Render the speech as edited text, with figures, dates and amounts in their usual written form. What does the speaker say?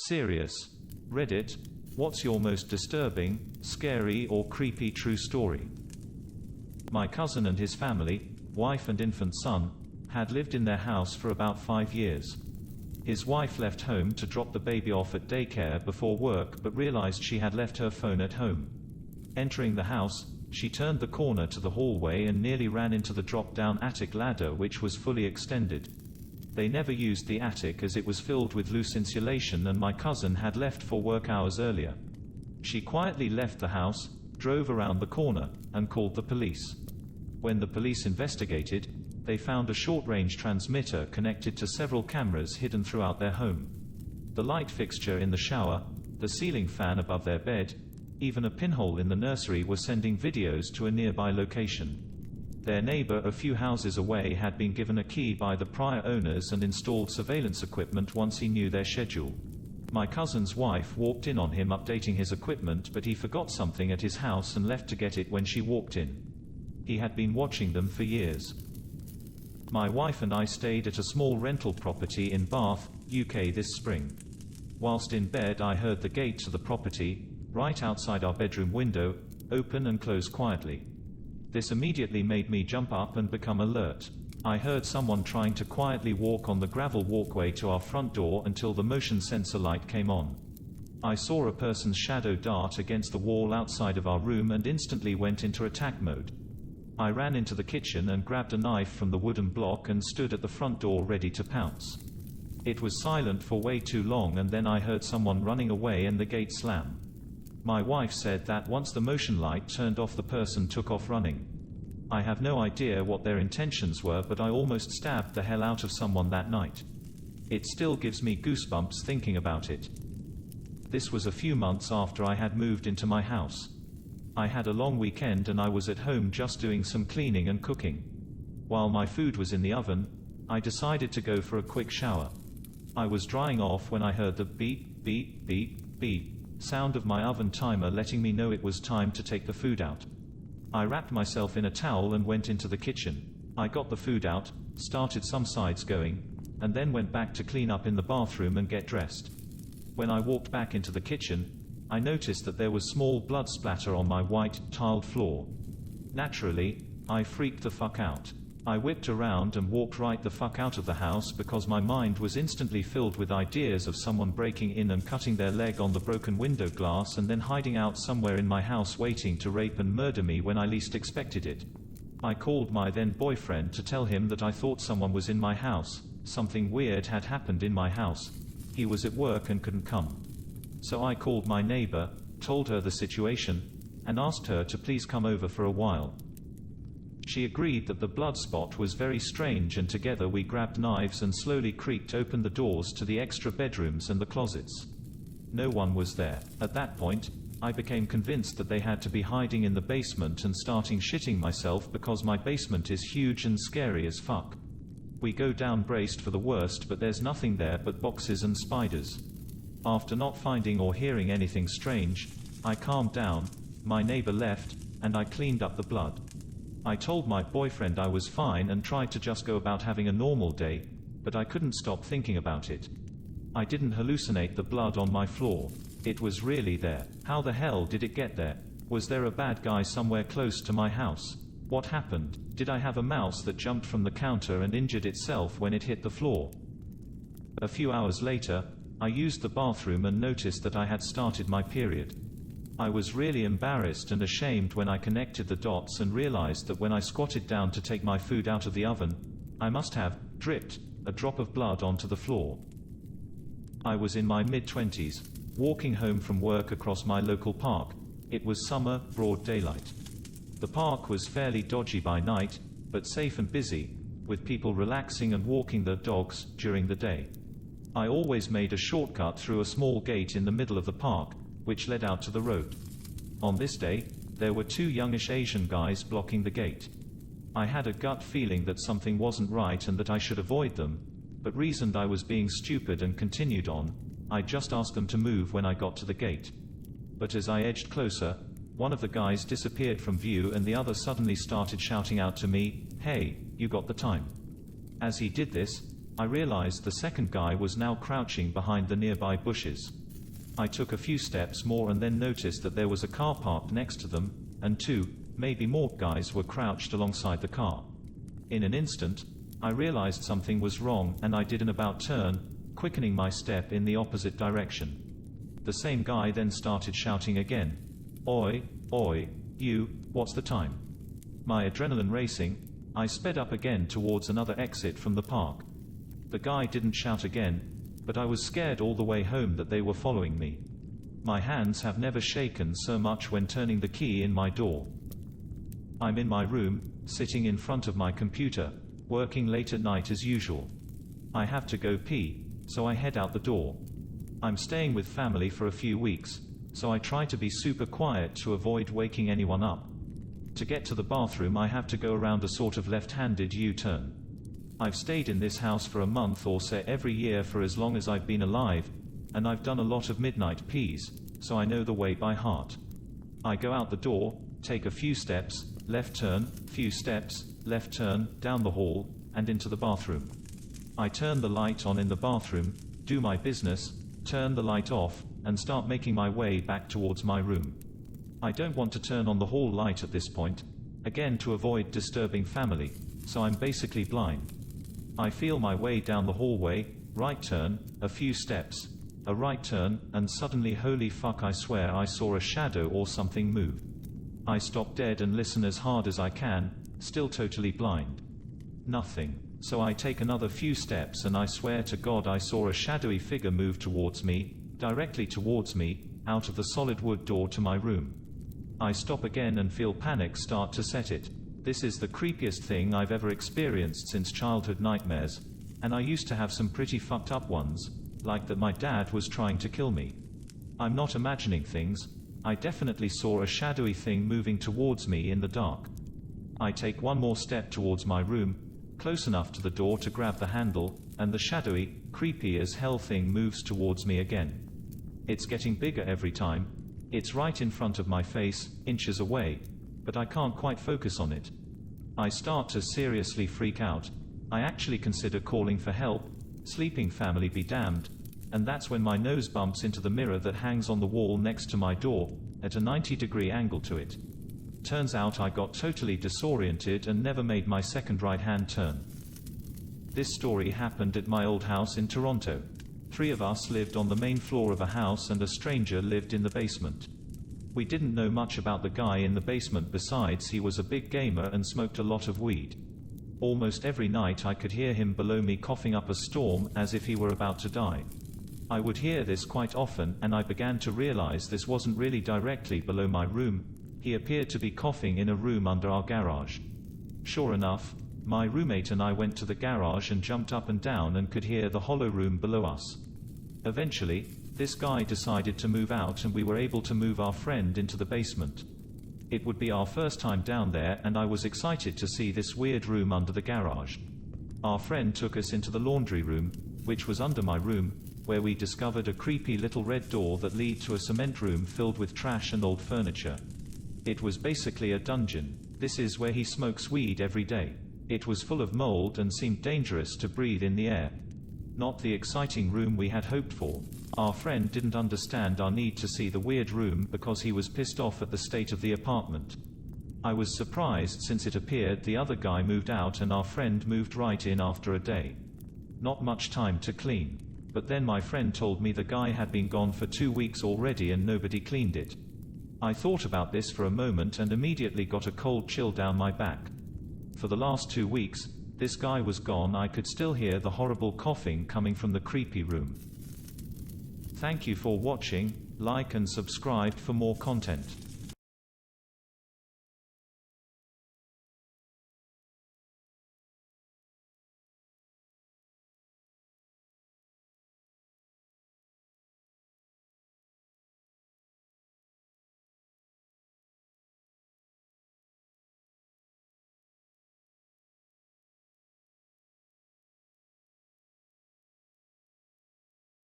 Serious. Reddit, what's your most disturbing, scary or creepy true story? My cousin and his family, wife and infant son, had lived in their house for about 5 years. His wife left home to drop the baby off at daycare before work but realized she had left her phone at home. Entering the house, she turned the corner to the hallway and nearly ran into the drop-down attic ladder, which was fully extended. They never used the attic as it was filled with loose insulation and my cousin had left for work hours earlier. She quietly left the house, drove around the corner, and called the police. When the police investigated, they found a short-range transmitter connected to several cameras hidden throughout their home. The light fixture in the shower, the ceiling fan above their bed, even a pinhole in the nursery were sending videos to a nearby location. Their neighbor a few houses away had been given a key by the prior owners and installed surveillance equipment once he knew their schedule. My cousin's wife walked in on him updating his equipment, but he forgot something at his house and left to get it when she walked in. He had been watching them for years. My wife and I stayed at a small rental property in Bath, UK this spring. Whilst in bed, I heard the gate to the property, right outside our bedroom window, open and close quietly. This immediately made me jump up and become alert. I heard someone trying to quietly walk on the gravel walkway to our front door until the motion sensor light came on. I saw a person's shadow dart against the wall outside of our room and instantly went into attack mode. I ran into the kitchen and grabbed a knife from the wooden block and stood at the front door ready to pounce. It was silent for way too long and then I heard someone running away and the gate slam. My wife said that once the motion light turned off, the person took off running. I have no idea what their intentions were, but I almost stabbed the hell out of someone that night. It still gives me goosebumps thinking about it. This was a few months after I had moved into my house. I had a long weekend and I was at home just doing some cleaning and cooking. While my food was in the oven, I decided to go for a quick shower. I was drying off when I heard the beep, beep, beep, beep sound of my oven timer letting me know it was time to take the food out. I wrapped myself in a towel and went into the kitchen. I got the food out, started some sides going, and then went back to clean up in the bathroom and get dressed. When I walked back into the kitchen, I noticed that there was small blood splatter on my white, tiled floor. Naturally, I freaked the fuck out. I whipped around and walked right the fuck out of the house because my mind was instantly filled with ideas of someone breaking in and cutting their leg on the broken window glass and then hiding out somewhere in my house waiting to rape and murder me when I least expected it. I called my then boyfriend to tell him that I thought someone was in my house, something weird had happened in my house. He was at work and couldn't come. So I called my neighbor, told her the situation, and asked her to please come over for a while. She agreed that the blood spot was very strange and together we grabbed knives and slowly creaked open the doors to the extra bedrooms and the closets. No one was there. At that point, I became convinced that they had to be hiding in the basement and starting shitting myself because my basement is huge and scary as fuck. We go down braced for the worst, but there's nothing there but boxes and spiders. After not finding or hearing anything strange, I calmed down, my neighbor left, and I cleaned up the blood. I told my boyfriend I was fine and tried to just go about having a normal day, but I couldn't stop thinking about it. I didn't hallucinate the blood on my floor. It was really there. How the hell did it get there? Was there a bad guy somewhere close to my house? What happened? Did I have a mouse that jumped from the counter and injured itself when it hit the floor? A few hours later, I used the bathroom and noticed that I had started my period. I was really embarrassed and ashamed when I connected the dots and realized that when I squatted down to take my food out of the oven, I must have dripped a drop of blood onto the floor. I was in my mid-20s, walking home from work across my local park. It was summer, broad daylight. The park was fairly dodgy by night, but safe and busy, with people relaxing and walking their dogs during the day. I always made a shortcut through a small gate in the middle of the park, which led out to the road. On this day, there were two youngish Asian guys blocking the gate. I had a gut feeling that something wasn't right and that I should avoid them, but reasoned I was being stupid and continued on. I just asked them to move when I got to the gate. But as I edged closer, one of the guys disappeared from view and the other suddenly started shouting out to me, "Hey, you got the time?" As he did this, I realized the second guy was now crouching behind the nearby bushes. I took a few steps more and then noticed that there was a car parked next to them, and 2, maybe more guys were crouched alongside the car. In an instant, I realized something was wrong and I did an about turn, quickening my step in the opposite direction. The same guy then started shouting again. "Oi, oi, you, what's the time?" My adrenaline racing, I sped up again towards another exit from the park. The guy didn't shout again, but I was scared all the way home that they were following me. My hands have never shaken so much when turning the key in my door. I'm in my room, sitting in front of my computer, working late at night as usual. I have to go pee, so I head out the door. I'm staying with family for a few weeks, so I try to be super quiet to avoid waking anyone up. To get to the bathroom I have to go around a sort of left-handed U-turn. I've stayed in this house for a month or so every year for as long as I've been alive, and I've done a lot of midnight pees, so I know the way by heart. I go out the door, take a few steps, left turn, few steps, left turn, down the hall, and into the bathroom. I turn the light on in the bathroom, do my business, turn the light off, and start making my way back towards my room. I don't want to turn on the hall light at this point, again to avoid disturbing family, so I'm basically blind. I feel my way down the hallway, right turn, a few steps, a right turn, and suddenly holy fuck I swear I saw a shadow or something move. I stop dead and listen as hard as I can, still totally blind. Nothing. So I take another few steps and I swear to God I saw a shadowy figure move towards me, directly towards me, out of the solid wood door to my room. I stop again and feel panic start to set it. This is the creepiest thing I've ever experienced since childhood nightmares, and I used to have some pretty fucked up ones, like that my dad was trying to kill me. I'm not imagining things, I definitely saw a shadowy thing moving towards me in the dark. I take one more step towards my room, close enough to the door to grab the handle, and the shadowy, creepy as hell thing moves towards me again. It's getting bigger every time. It's right in front of my face, inches away, but I can't quite focus on it. I start to seriously freak out. I actually consider calling for help, sleeping family be damned, and that's when my nose bumps into the mirror that hangs on the wall next to my door, at a 90-degree angle to it. Turns out I got totally disoriented and never made my second right-hand turn. This story happened at my old house in Toronto. 3 of us lived on the main floor of a house and a stranger lived in the basement. We didn't know much about the guy in the basement besides he was a big gamer and smoked a lot of weed. Almost every night I could hear him below me coughing up a storm as if he were about to die. I would hear this quite often and I began to realize this wasn't really directly below my room. He appeared to be coughing in a room under our garage. Sure enough, my roommate and I went to the garage and jumped up and down and could hear the hollow room below us. Eventually, this guy decided to move out and we were able to move our friend into the basement. It would be our first time down there and I was excited to see this weird room under the garage. Our friend took us into the laundry room, which was under my room, where we discovered a creepy little red door that led to a cement room filled with trash and old furniture. It was basically a dungeon. This is where he smokes weed every day. It was full of mold and seemed dangerous to breathe in the air. Not the exciting room we had hoped for. Our friend didn't understand our need to see the weird room because he was pissed off at the state of the apartment. I was surprised since it appeared the other guy moved out and our friend moved right in after a day. Not much time to clean. But then my friend told me the guy had been gone for 2 weeks already and nobody cleaned it. I thought about this for a moment and immediately got a cold chill down my back. For the last 2 weeks, this guy was gone. I could still hear the horrible coughing coming from the creepy room. Thank you for watching, like and subscribe for more content.